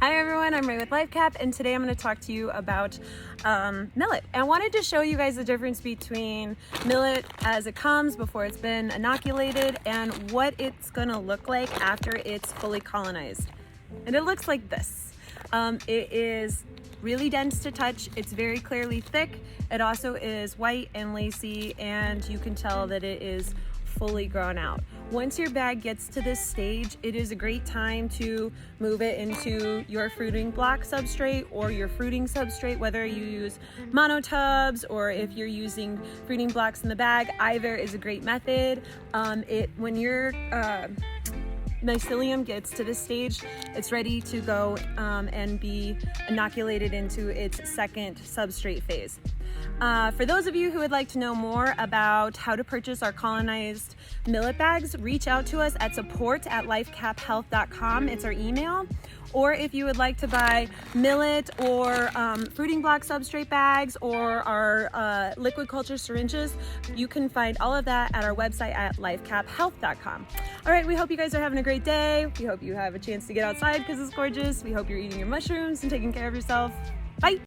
Hi everyone, I'm Ray with LifeCap, and today I'm going to talk to you about millet. And I wanted to show you guys the difference between millet as it comes before it's been inoculated and what it's going to look like after it's fully colonized. And it looks like this. It is really dense to touch, it's very clearly thick, it also is white and lacy, and you can tell that it is fully grown out. Once your bag gets to this stage, it is a great time to move it into your fruiting block substrate or your fruiting substrate, whether you use mono tubs or if you're using fruiting blocks in the bag. Either is a great method. When your mycelium gets to this stage, it's ready to go and be inoculated into its second substrate phase. For those of you who would like to know more about how to purchase our colonized millet bags, reach out to us at support@lifecaphealth.com. It's our email. Or if you would like to buy millet or fruiting block substrate bags or our liquid culture syringes, you can find all of that at our website at lifecaphealth.com. All right, we hope you guys are having a great day. We hope you have a chance to get outside because it's gorgeous. We hope you're eating your mushrooms and taking care of yourself. Bye.